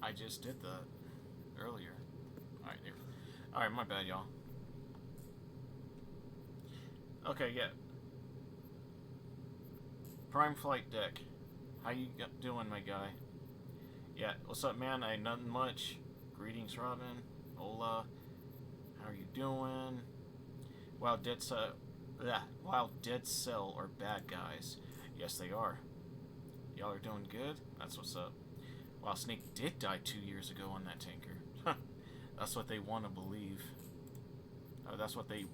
I just did that earlier. Alright, there. Alright, my bad, y'all. Okay, yeah. Prime Flight Deck. How you doing, my guy? Yeah, what's up, man? I ain't nothing much. Greetings, Robin. Hola. How are you doing? Wow, Dead Cell are bad guys. Yes, they are. Y'all are doing good? That's what's up. Wow, Snake did die 2 years ago on that tanker. That's what they want to believe. That's what they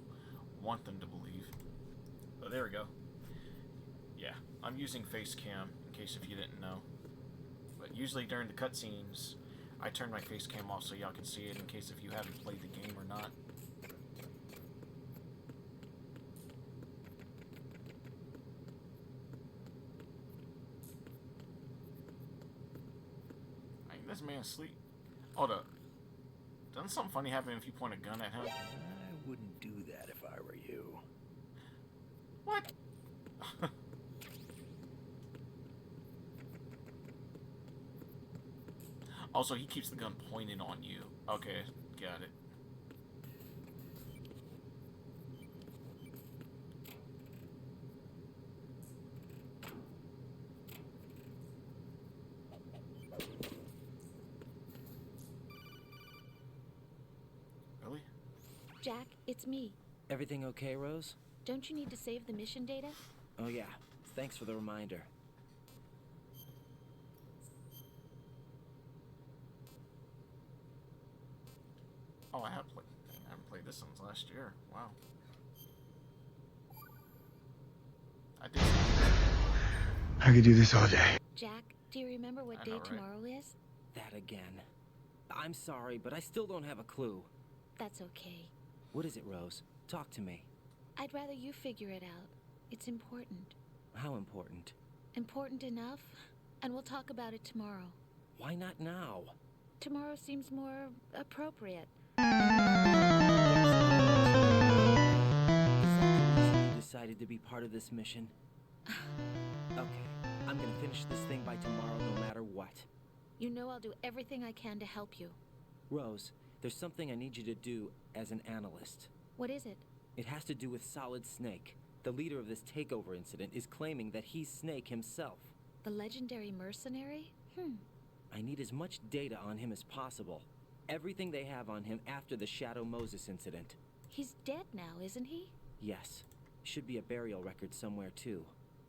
want them to believe. Oh, there we go. Yeah, I'm using face cam, in case if you didn't know. But usually during the cutscenes, I turn my face cam off so y'all can see it, in case if you haven't played the game or not. I mean, this man's asleep. Hold up. Doesn't something funny happen if you point a gun at him? I wouldn't do that if I were you. What? Also, he keeps the gun pointed on you. Okay, got it. Really? Jack, it's me. Everything okay, Rose? Don't you need to save the mission data? Oh yeah, thanks for the reminder. Oh, I have played. I haven't played this since last year. Wow. I did. I could do this all day. Jack, do you remember what I day know, right? tomorrow is? That again. I'm sorry, but I still don't have a clue. That's okay. What is it, Rose? Talk to me. I'd rather you figure it out. It's important. How important? Important enough? And we'll talk about it tomorrow. Why not now? Tomorrow seems more appropriate. Is that the reason you decided to be part of this mission? Okay, I'm gonna finish this thing by tomorrow no matter what. You know I'll do everything I can to help you. Rose, there's something I need you to do as an analyst. What is it? It has to do with Solid Snake. The leader of this takeover incident is claiming that he's Snake himself. The legendary mercenary? I need as much data on him as possible. Everything they have on him after the Shadow Moses incident. He's dead now, isn't he? Yes. Should be a burial record somewhere too.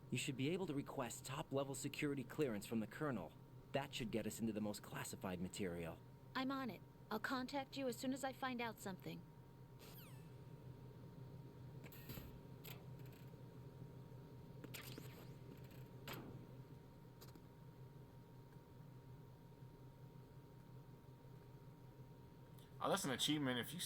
You should be able to request top-level security clearance from the Colonel. That should get us into the most classified material. I'm on it. I'll contact you as soon as I find out something. Oh, that's an achievement if you.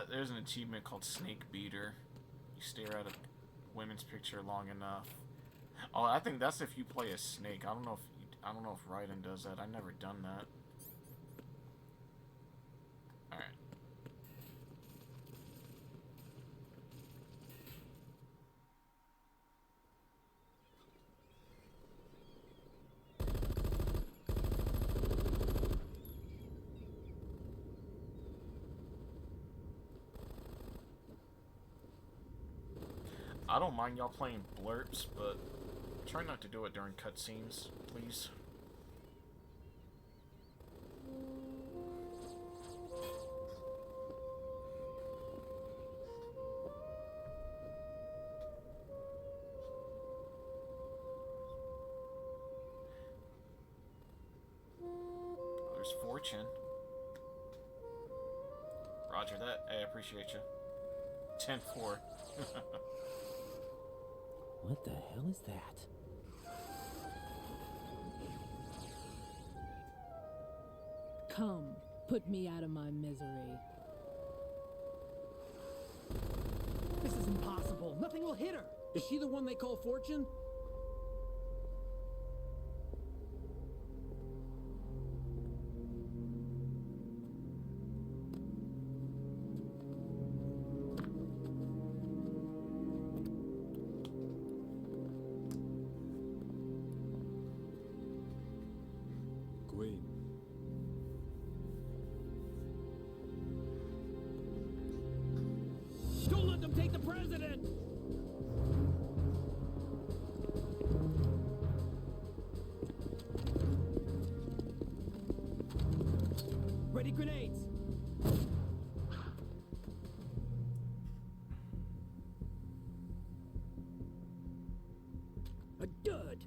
There's an achievement called Snake Beater. You stare at a women's picture long enough. Oh, I think that's if you play a snake. I don't know if Raiden does that. I've never done that. All right. I don't mind y'all playing blurps, but try not to do it during cutscenes, please. There's Fortune. Roger that. Hey, I appreciate you. 10-4. What the hell is that? Come, put me out of my misery. This is impossible. Nothing will hit her. Is she the one they call Fortune? Queen. Don't let them take the president! Ready grenades! A dud!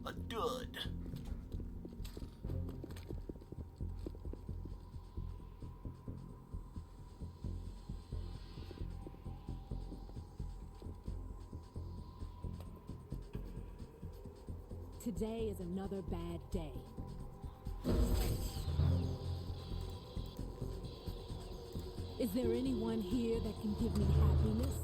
A dud. Today is another bad day. Is there anyone here that can give me happiness?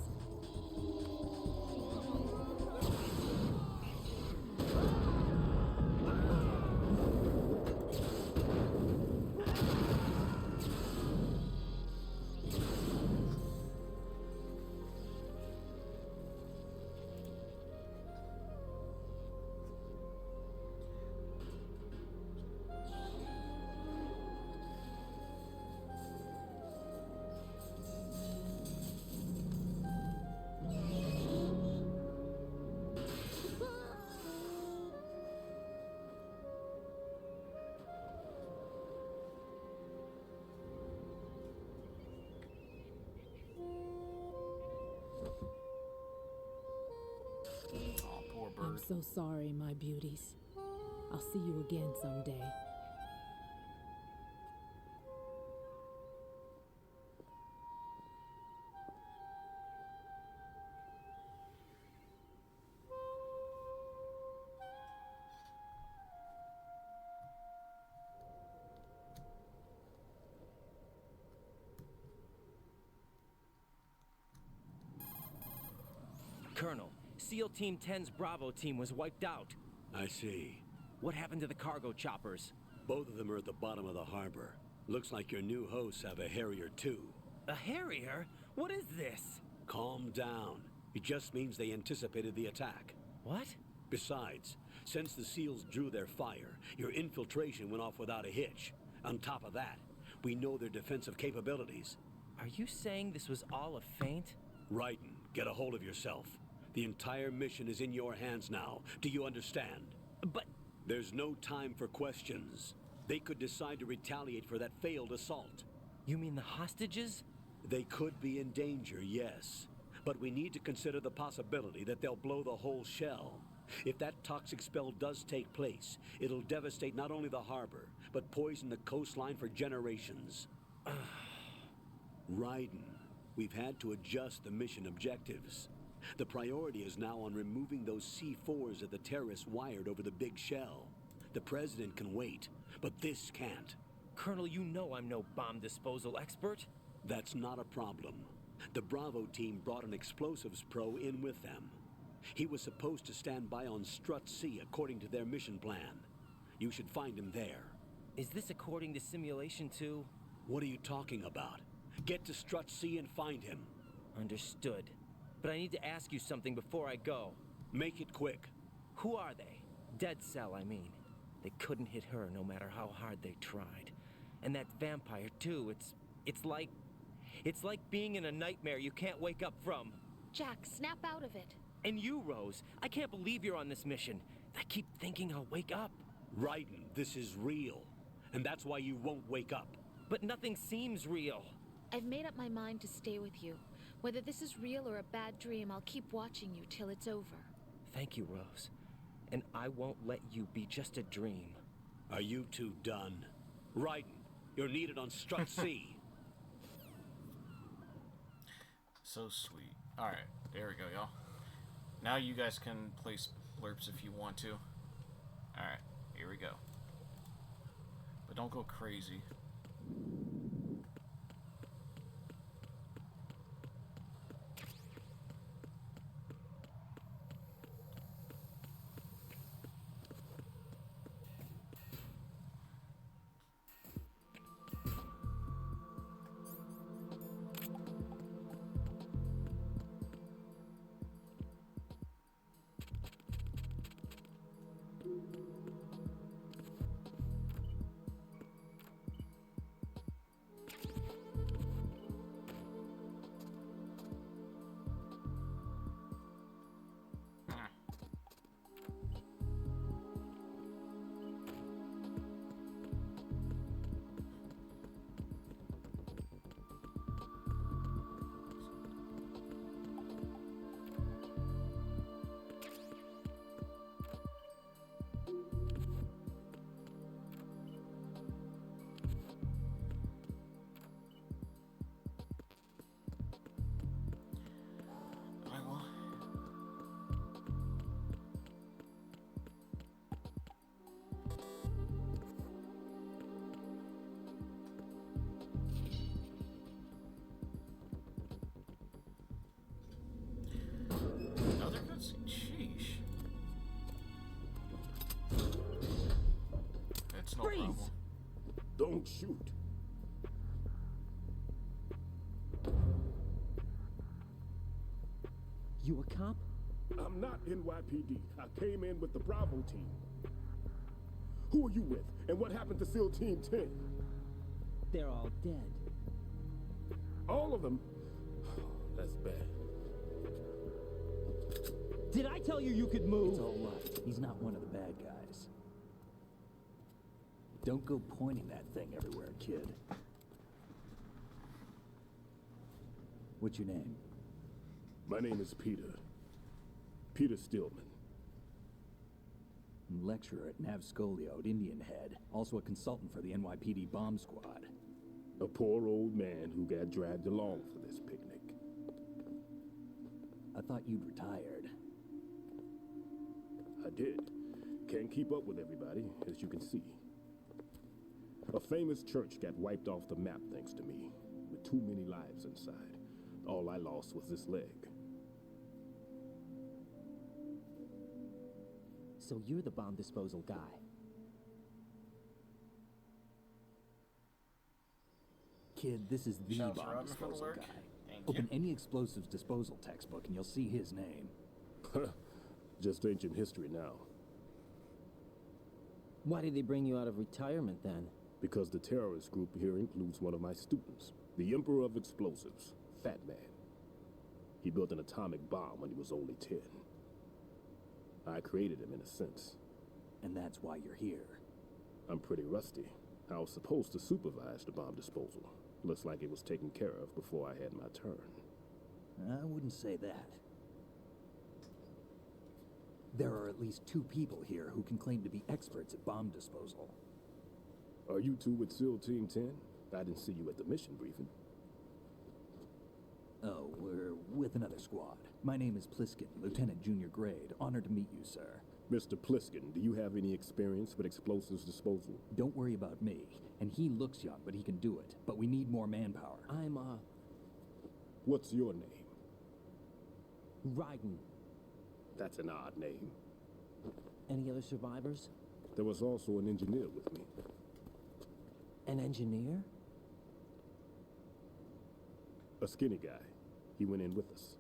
Oh, poor I'm bird. so sorry, my beauties. I'll see you again someday. Colonel, SEAL Team 10's Bravo team was wiped out. I see. What happened to the cargo choppers? Both of them are at the bottom of the harbor. Looks like your new hosts have a Harrier too. A Harrier? What is this? Calm down. It just means they anticipated the attack. What? Besides, since the SEALs drew their fire, your infiltration went off without a hitch. On top of that, we know their defensive capabilities. Are you saying this was all a feint? Raiden, get a hold of yourself. The entire mission is in your hands now. Do you understand? But... There's no time for questions. They could decide to retaliate for that failed assault. You mean the hostages? They could be in danger, yes. But we need to consider the possibility that they'll blow the whole shell. If that toxic spell does take place, it'll devastate not only the harbor, but poison the coastline for generations. Raiden, we've had to adjust the mission objectives. The priority is now on removing those C4s that the terrorists wired over the big shell. The president can wait, but this can't. Colonel, you know I'm no bomb disposal expert. That's not a problem. The Bravo team brought an explosives pro in with them. He was supposed to stand by on Strut C according to their mission plan. You should find him there. Is this according to Simulation 2? What are you talking about? Get to Strut C and find him. Understood. But I need to ask you something before I go. Make it quick. Who are they? Dead Cell, I mean. They couldn't hit her no matter how hard they tried. And that vampire, too, it's like being in a nightmare you can't wake up from. Jack, snap out of it. And you, Rose, I can't believe you're on this mission. I keep thinking I'll wake up. Raiden, this is real. And that's why you won't wake up. But nothing seems real. I've made up my mind to stay with you. Whether this is real or a bad dream, I'll keep watching you till it's over. Thank you, Rose. And I won't let you be just a dream. Are you two done? Raiden, you're needed on Strut C. So sweet. Alright, there we go, y'all. Now you guys can place blurps if you want to. Alright, here we go. But don't go crazy. Don't shoot. You a cop? I'm not NYPD. I came in with the Bravo team. Who are you with? And what happened to SEAL Team 10? They're all dead. All of them? That's bad. Did I tell you could move? It's all right. He's not one of the bad guys. Don't go pointing that thing everywhere, kid. What's your name? My name is Peter. Peter Stillman. Lecturer at Nav Scolio at Indian Head. Also a consultant for the NYPD bomb squad. A poor old man who got dragged along for this picnic. I thought you'd retired. I did. Can't keep up with everybody, as you can see. A famous church got wiped off the map thanks to me, with too many lives inside. All I lost was this leg. So you're the bomb disposal guy. Kid, this is the Shouts bomb Robin for the disposal work. guy. Thank Open you. any explosives disposal textbook and you'll see his name. Just ancient history now. Why did they bring you out of retirement then? Because the terrorist group here includes one of my students, the Emperor of Explosives, Fat Man. He built an atomic bomb when he was only 10. I created him in a sense. And that's why you're here. I'm pretty rusty. I was supposed to supervise the bomb disposal. Looks like it was taken care of before I had my turn. I wouldn't say that. There are at least 2 people here who can claim to be experts at bomb disposal. Are you two with SEAL Team 10? I didn't see you at the mission briefing. Oh, we're with another squad. My name is Pliskin, Lieutenant Junior Grade. Honored to meet you, sir. Mr. Pliskin, do you have any experience with explosives disposal? Don't worry about me. And he looks young, but he can do it. But we need more manpower. I'm, What's your name? Raiden. That's an odd name. Any other survivors? There was also an engineer with me. An engineer? A skinny guy. He went in with us.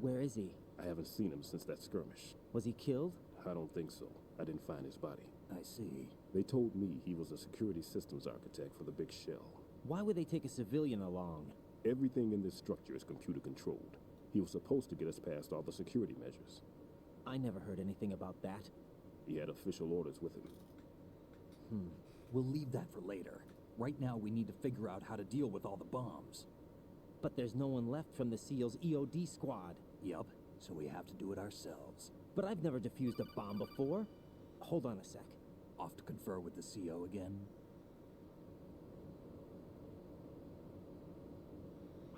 Where is he? I haven't seen him since that skirmish. Was he killed? I don't think so. I didn't find his body. I see. They told me he was a security systems architect for the big shell. Why would they take a civilian along? Everything in this structure is computer controlled. He was supposed to get us past all the security measures. I never heard anything about that. He had official orders with him. We'll leave that for later. Right now, we need to figure out how to deal with all the bombs. But there's no one left from the SEAL's EOD squad. Yup, so we have to do it ourselves. But I've never defused a bomb before. Hold on a sec. Off to confer with the CO again?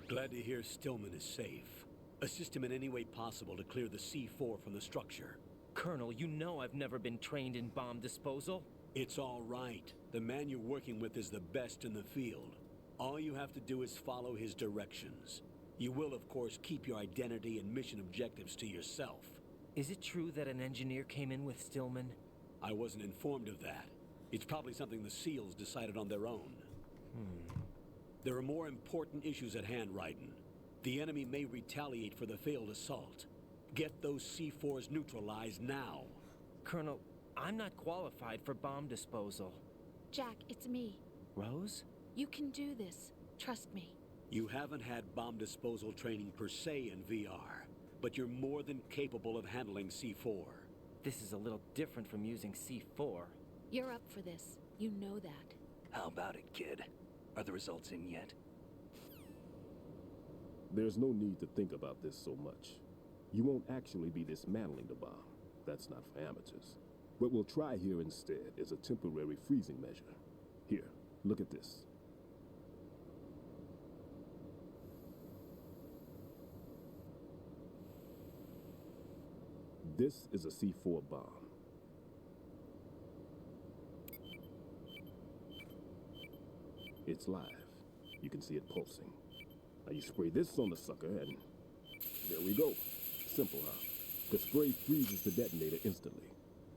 Glad to hear Stillman is safe. Assist him in any way possible to clear the C4 from the structure. Colonel, you know I've never been trained in bomb disposal. It's all right. The man you're working with is the best in the field. All you have to do is follow his directions. You will, of course, keep your identity and mission objectives to yourself. Is it true that an engineer came in with Stillman? I wasn't informed of that. It's probably something the SEALs decided on their own. There are more important issues at hand, Raiden. The enemy may retaliate for the failed assault. Get those C4s neutralized now. Colonel, I'm not qualified for bomb disposal. Jack, it's me. Rose? You can do this. Trust me. You haven't had bomb disposal training per se in VR, but you're more than capable of handling C4. This is a little different from using C4. You're up for this. You know that. How about it, kid? Are the results in yet? There's no need to think about this so much. You won't actually be dismantling the bomb. That's not for amateurs. What we'll try here instead is a temporary freezing measure. Here, look at this. This is a C4 bomb. It's live. You can see it pulsing. Now you spray this on the sucker and there we go. Simple, huh? The spray freezes the detonator instantly.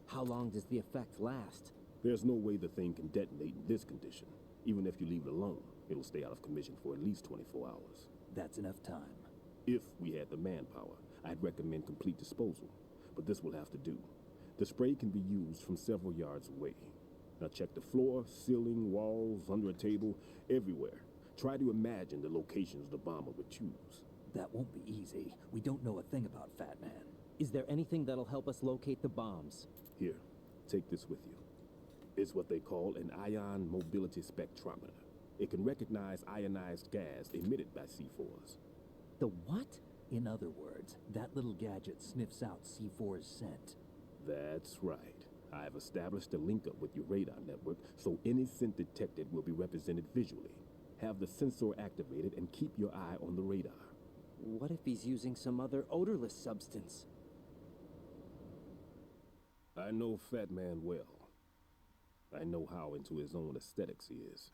How long does the effect last? There's no way the thing can detonate in this condition. Even if you leave it alone, it'll stay out of commission for at least 24 hours. That's enough time. If we had the manpower, I'd recommend complete disposal. But this will have to do. The spray can be used from several yards away. Now check the floor, ceiling, walls, under a table, everywhere. Try to imagine the locations the bomber would choose. That won't be easy. We don't know a thing about Fat Man. Is there anything that'll help us locate the bombs? Here, take this with you. It's what they call an ion mobility spectrometer. It can recognize ionized gas emitted by C4s. The what? In other words, that little gadget sniffs out C4's scent. That's right. I've established a link up with your radar network, so any scent detected will be represented visually. Have the sensor activated and keep your eye on the radar. What if he's using some other odorless substance? I know Fat Man well. I know how into his own aesthetics he is.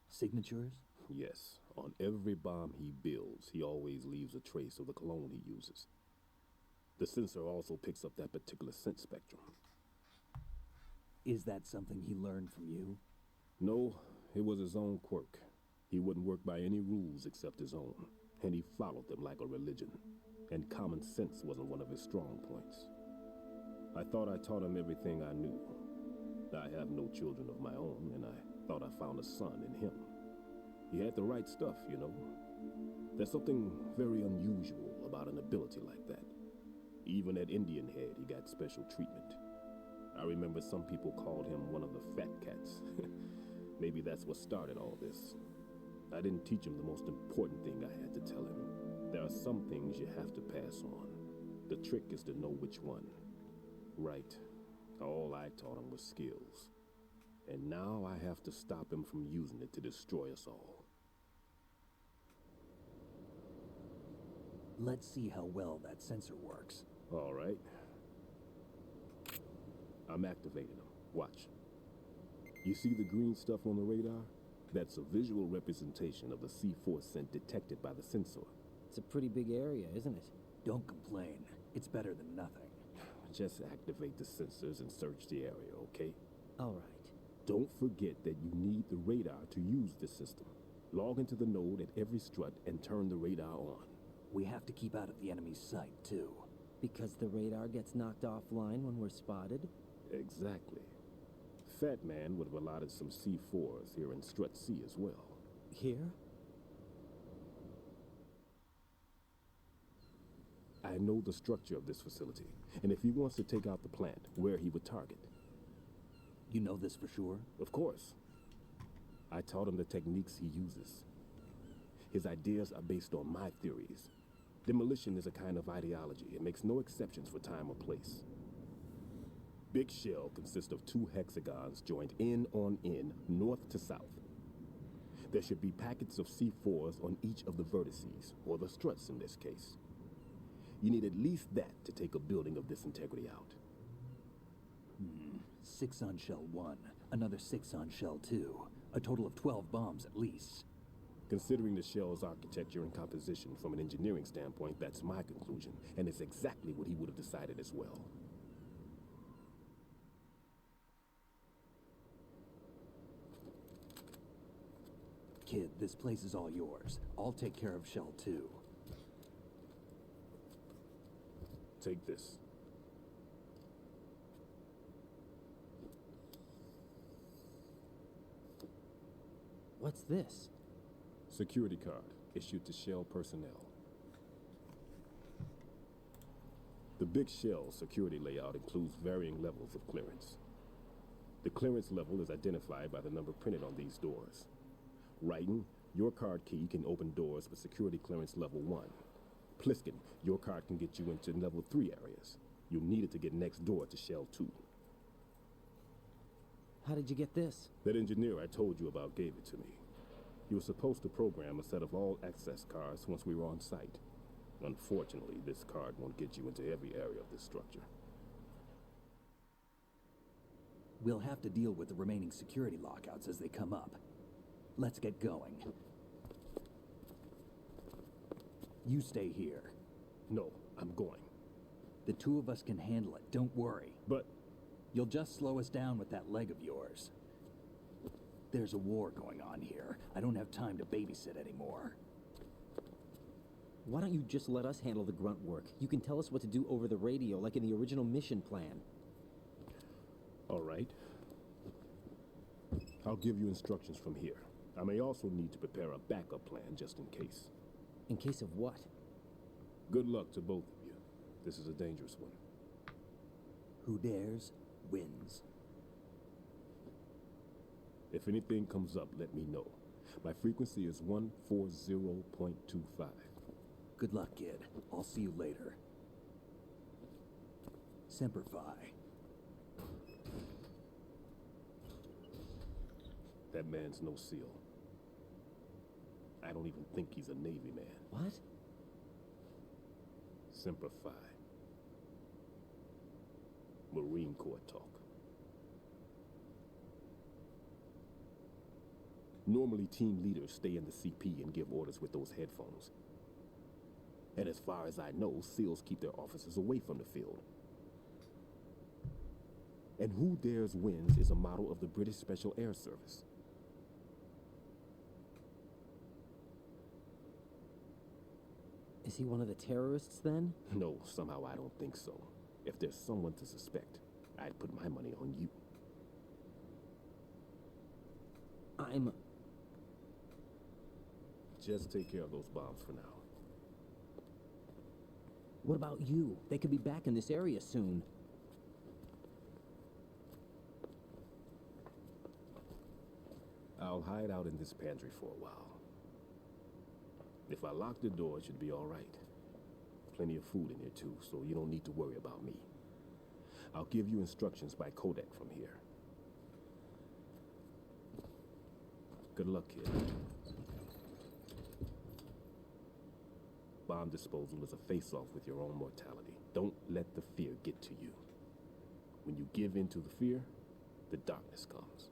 Signatures? Yes, on every bomb he builds, he always leaves a trace of the cologne he uses. The sensor also picks up that particular scent spectrum. Is that something he learned from you? No, it was his own quirk. He wouldn't work by any rules except his own, and he followed them like a religion. And common sense wasn't one of his strong points. I thought I taught him everything I knew. I have no children of my own, and I thought I found a son in him. He had the right stuff, you know. There's something very unusual about an ability like that. Even at Indian Head, he got special treatment. I remember some people called him one of the fat cats. Maybe that's what started all this. I didn't teach him the most important thing I had to tell him. There are some things you have to pass on. The trick is to know which one. Right. All I taught him was skills. And now I have to stop him from using it to destroy us all. Let's see how well that sensor works. All right. I'm activating them. Watch. You see the green stuff on the radar? That's a visual representation of the C4 scent detected by the sensor. It's a pretty big area, isn't it? Don't complain. It's better than nothing. Just activate the sensors and search the area, okay? All right. Don't forget that you need the radar to use this system. Log into the node at every strut and turn the radar on. We have to keep out of the enemy's sight, too. Because the radar gets knocked offline when we're spotted? Exactly. Fat Man would have allotted some C4s here in Strut C as well. Here? I know the structure of this facility, and if he wants to take out the plant, where he would target. You know this for sure? Of course. I taught him the techniques he uses. His ideas are based on my theories. Demolition is a kind of ideology. It makes no exceptions for time or place. Big Shell consists of 2 hexagons joined end on end, north to south. There should be packets of C4s on each of the vertices, or the struts in this case. You need at least that to take a building of this integrity out. 6 on Shell 1, another 6 on Shell 2. A total of 12 bombs at least. Considering the shell's architecture and composition from an engineering standpoint, that's my conclusion, and it's exactly what he would have decided as well. Kid, this place is all yours. I'll take care of Shell 2. Take this. What's this? Security card issued to Shell personnel. The Big Shell security layout includes varying levels of clearance. The clearance level is identified by the number printed on these doors. Writing, your card key can open doors with security clearance level 1. Pliskin, your card can get you into level 3 areas. You'll need it to get next door to Shell 2. How did you get this? That engineer I told you about gave it to me. He was supposed to program a set of all-access cards once we were on site. Unfortunately, this card won't get you into every area of this structure. We'll have to deal with the remaining security lockouts as they come up. Let's get going. You stay here. No, I'm going. The 2 of us can handle it, don't worry. But You'll just slow us down with that leg of yours. There's a war going on here. I don't have time to babysit anymore. Why don't you just let us handle the grunt work? You can tell us what to do over the radio, like in the original mission plan. All right. I'll give you instructions from here. I may also need to prepare a backup plan just in case. In case of what? Good luck to both of you. This is a dangerous one. Who dares, wins. If anything comes up, let me know. My frequency is 140.25. Good luck, kid. I'll see you later. Semper Fi. That man's no SEAL. I don't even think he's a Navy man. What? Semper Fi. Marine Corps talk. Normally, team leaders stay in the CP and give orders with those headphones. And as far as I know, SEALs keep their officers away from the field. And Who Dares Wins is a model of the British Special Air Service. Is he one of the terrorists then? No, somehow I don't think so. If there's someone to suspect, I'd put my money on you. Just take care of those bombs for now. What about you? They could be back in this area soon. I'll hide out in this pantry for a while. If I lock the door, it should be all right. Plenty of food in here too, so you don't need to worry about me. I'll give you instructions by codec from here. Good luck, kid. Bomb disposal is a face-off with your own mortality. Don't let the fear get to you. When you give in to the fear, the darkness comes.